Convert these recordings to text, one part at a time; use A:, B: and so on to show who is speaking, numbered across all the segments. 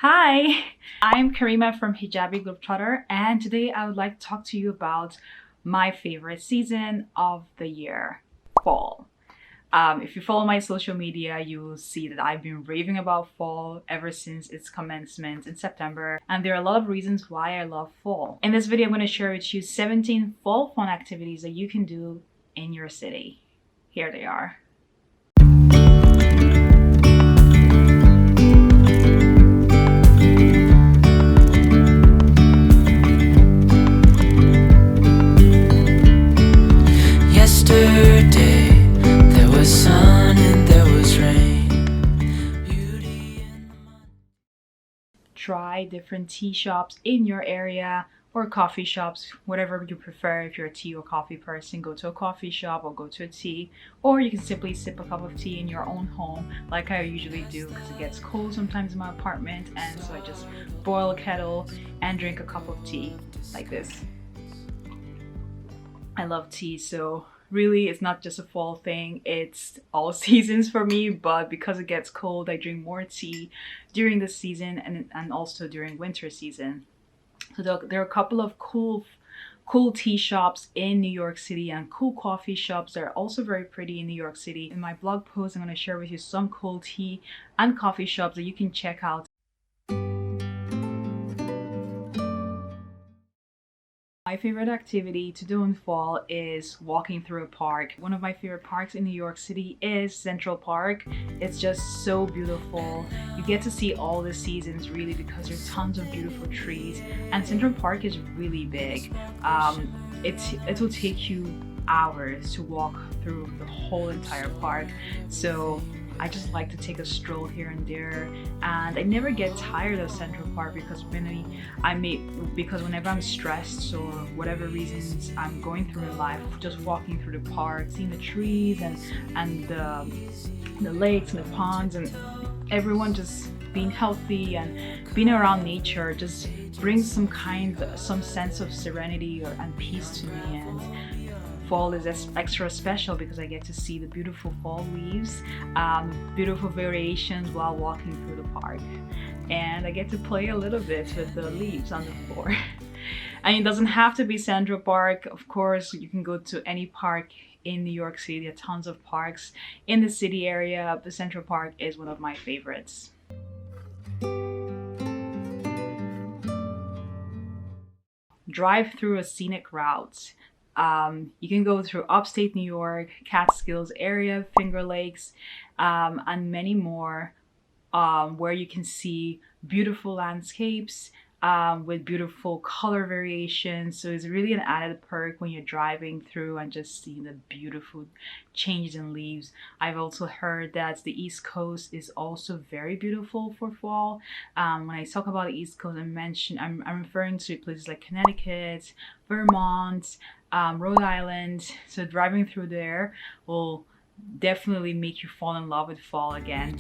A: Hi, I'm Karima from Hijabi Globetrotter, and today I would like to talk to you about my favorite season of the year, fall. If you follow my social media, you will see that I've been raving about fall ever since its commencement in September, and there are a lot of reasons why I love fall. In this video, I'm going to share with you 17 fall fun activities that you can do in your city. Here they are. Try different tea shops in your area or coffee shops, whatever you prefer. If you're a tea or coffee person, go to a coffee shop or go to a tea, or you can simply sip a cup of tea in your own home like I usually do, because it gets cold sometimes in my apartment, and so I just boil a kettle and drink a cup of tea like this. I love tea, so really it's not just a fall thing, it's all seasons for me, but because it gets cold I drink more tea during the season and also during winter season. So there are a couple of cool tea shops in New York City and cool coffee shops that are also very pretty in New York City. In my blog post I'm going to share with you some cool tea and coffee shops that you can check out. My favorite activity to do in fall is walking through a park. One of my favorite parks in New York City is Central Park. It's just so beautiful. You get to see all the seasons really because there's tons of beautiful trees, and Central Park is really big. It will take you hours to walk through the whole entire park. So I just like to take a stroll here and there, and I never get tired of Central Park because whenever I'm stressed or whatever reasons I'm going through in life, just walking through the park, seeing the trees and the lakes and the ponds and everyone just being healthy and being around nature just brings some sense of serenity and peace to me. And fall is extra special because I get to see the beautiful fall leaves, beautiful variations while walking through the park, and I get to play a little bit with the leaves on the floor. And it doesn't have to be Central Park, of course. You can go to any park in New York City. There are tons of parks in the city area, but Central Park is one of my favorites. Drive through a scenic route. You can go through upstate New York, Catskills area, Finger Lakes, and many more, where you can see beautiful landscapes with beautiful color variations. So it's really an added perk when you're driving through and just seeing the beautiful changes in leaves. I've also heard that the East Coast is also very beautiful for fall. When I talk about the East Coast, I'm referring to places like Connecticut, Vermont, Rhode Island. So driving through there will definitely make you fall in love with fall again.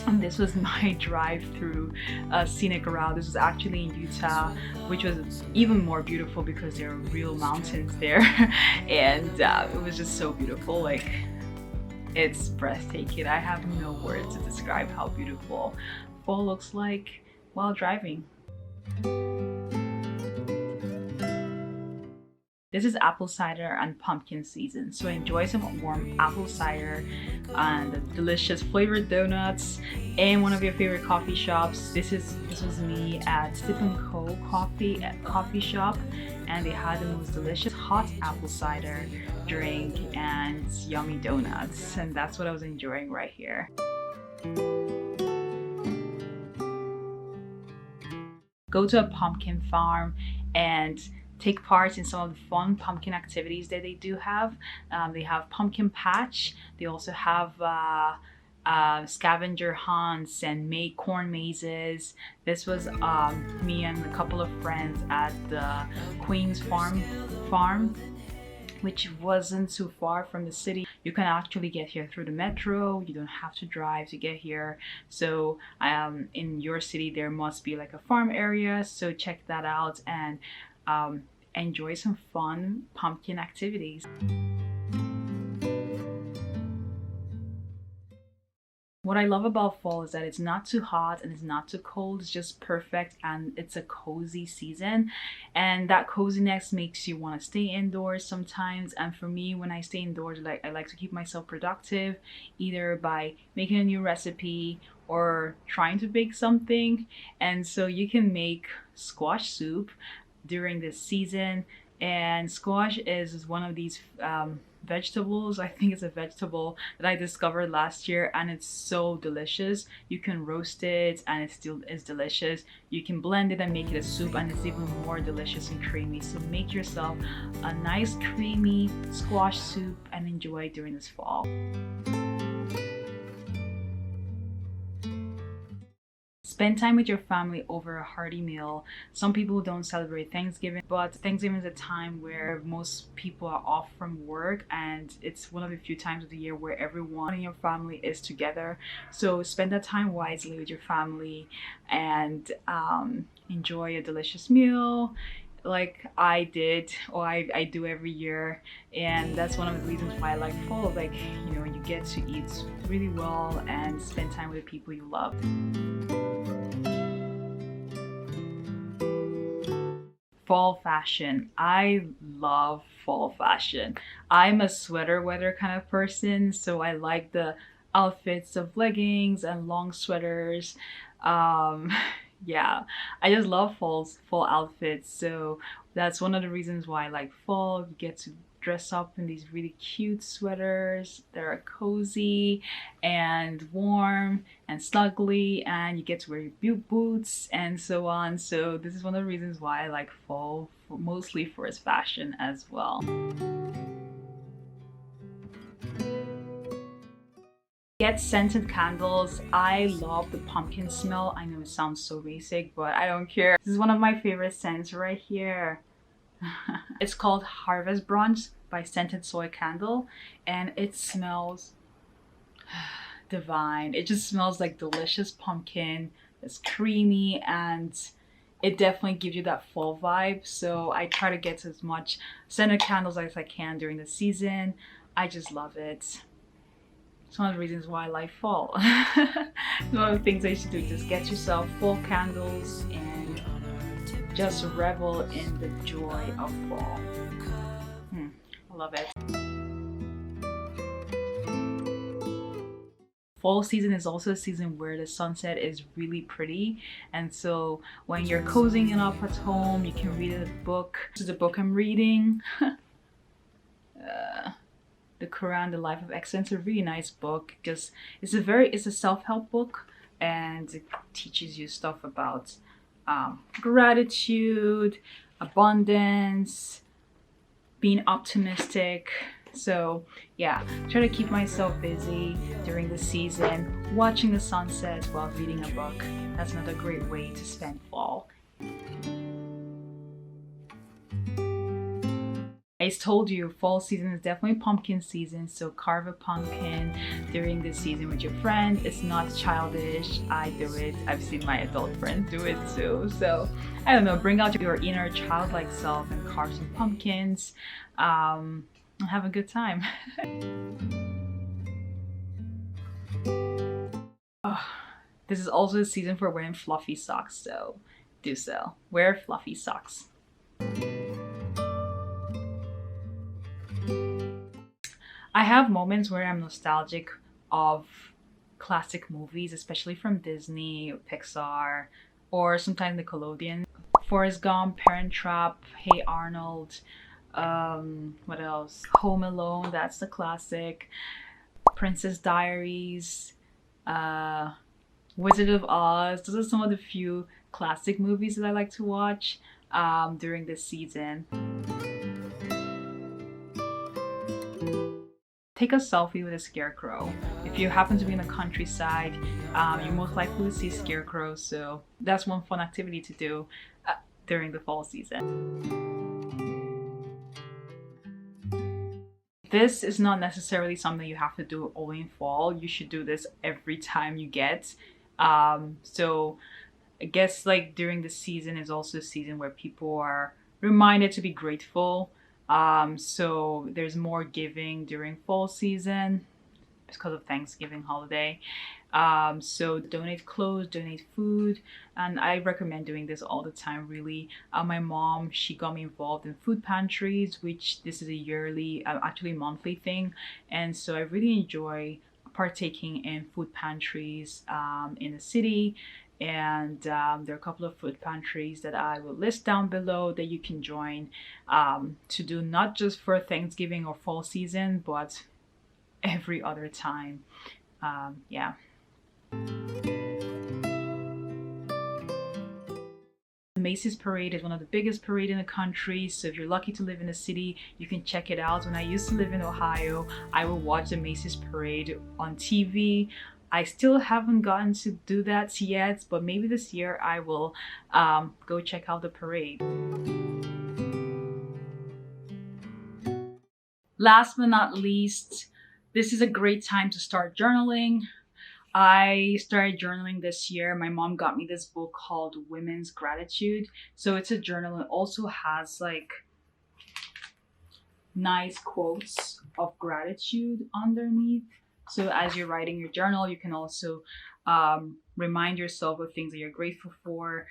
A: And this was my drive through a scenic route. This was actually in Utah, which was even more beautiful because there are real mountains there. And it was just so beautiful. Like, it's breathtaking. I have no words to describe how beautiful fall looks like while driving. This is apple cider and pumpkin season, so enjoy some warm apple cider and delicious flavored donuts in one of your favorite coffee shops. This was me at Sip & Co. coffee shop, and they had the most delicious hot apple cider drink and yummy donuts, and that's what I was enjoying right here. Go to a pumpkin farm and take part in some of the fun pumpkin activities that they do have. They have pumpkin patch. They also have scavenger hunts and corn mazes. This was me and a couple of friends at the Queen's farm, which wasn't too far from the city. You can actually get here through the metro. You don't have to drive to get here. So in your city there must be like a farm area, so check that out and enjoy some fun pumpkin activities. What I love about fall is that it's not too hot and it's not too cold. It's just perfect and it's a cozy season. And that coziness makes you want to stay indoors sometimes. And for me, when I stay indoors, like I like to keep myself productive, either by making a new recipe or trying to bake something. And so you can make squash soup during this season. And squash is one of these vegetables. I think it's a vegetable that I discovered last year, and it's so delicious. You can roast it and it still is delicious. You can blend it and make it a soup, and it's even more delicious and creamy. So make yourself a nice creamy squash soup and enjoy it during this fall. Spend time with your family over a hearty meal. Some people don't celebrate Thanksgiving, but Thanksgiving is a time where most people are off from work, and it's one of the few times of the year where everyone in your family is together. So spend that time wisely with your family and enjoy a delicious meal like I did, or I do every year. And that's one of the reasons why I like fall. Like, you know, you get to eat really well and spend time with the people you love. Fall fashion. I love fall fashion. I'm a sweater weather kind of person, so I like the outfits of leggings and long sweaters. Um, yeah, I just love fall outfits. So that's one of the reasons why I like fall. You get to dress up in these really cute sweaters that are cozy and warm and snuggly, and you get to wear your boots and so on. So this is one of the reasons why I like fall, mostly for its fashion as well. Get scented candles. I love the pumpkin smell. I know it sounds so basic, but I don't care. This is one of my favorite scents right here. It's called Harvest Brunch by Scented Soy Candle, and it smells divine. It just smells like delicious pumpkin. It's creamy and it definitely gives you that fall vibe. So I try to get as much scented candles as I can during the season. I just love it. It's one of the reasons why I like fall. One of the things that you should do, just get yourself fall candles and just revel in the joy of fall. I love it. Fall season is also a season where the sunset is really pretty, and so when you're cozying up at home, you can read a book. This is the book I'm reading. The Quran, The Life of Excellence. A really nice book. Just it's a self-help book, and it teaches you stuff about gratitude, abundance, being optimistic. So yeah, try to keep myself busy during the season, watching the sunset while reading a book. That's another great way to spend fall. I told you, fall season is definitely pumpkin season, so carve a pumpkin during this season with your friends. It's not childish. I do it. I've seen my adult friends do it too. So I don't know, bring out your inner childlike self and carve some pumpkins and have a good time. Oh, this is also a season for wearing fluffy socks, so do so. Wear fluffy socks. I have moments where I'm nostalgic of classic movies, especially from Disney or Pixar, or sometimes Nickelodeon. Forrest Gump, Parent Trap, Hey Arnold, what else? Home Alone, that's the classic. Princess Diaries, Wizard of Oz. Those are some of the few classic movies that I like to watch during this season. Take a selfie with a scarecrow. If you happen to be in the countryside, you're most likely to see scarecrows, so that's one fun activity to do during the fall season. This is not necessarily something you have to do only in fall. You should do this every time you get. So I guess like during the season is also a season where people are reminded to be grateful. So there's more giving during fall season. because of Thanksgiving holiday. So donate clothes, donate food, and I recommend doing this all the time, really. My mom, she got me involved in food pantries, which this is a yearly, actually monthly thing, and so I really enjoy partaking in food pantries in the city. And there are a couple of food pantries that I will list down below that you can join to do, not just for Thanksgiving or fall season, but every other time. Yeah. The Macy's parade is one of the biggest parades in the country, so if you're lucky to live in the city, you can check it out. When I used to live in Ohio, I would watch the Macy's parade on TV. I still haven't gotten to do that yet, but maybe this year I will go check out the parade. Last but not least, this is a great time to start journaling. I started journaling this year. My mom got me this book called Women's Gratitude. So it's a journal. It also has like nice quotes of gratitude underneath. So as you're writing your journal, you can also remind yourself of things that you're grateful for.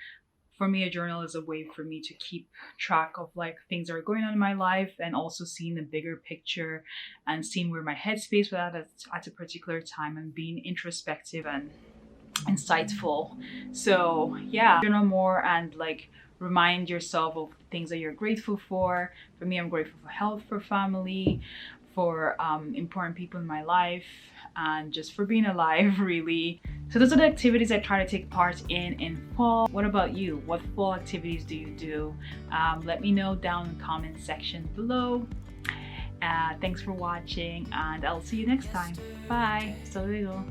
A: For me, a journal is a way for me to keep track of like things that are going on in my life, and also seeing the bigger picture and seeing where my headspace was at a particular time, and being introspective and insightful. So yeah, journal more and like remind yourself of things that you're grateful for. For me, I'm grateful for health, for family, for important people in my life, and just for being alive, really. So those are the activities I try to take part in fall. What about you? What fall activities do you do? Let me know down in the comment section below. Thanks for watching, and I'll see you next time. Bye. Hasta luego.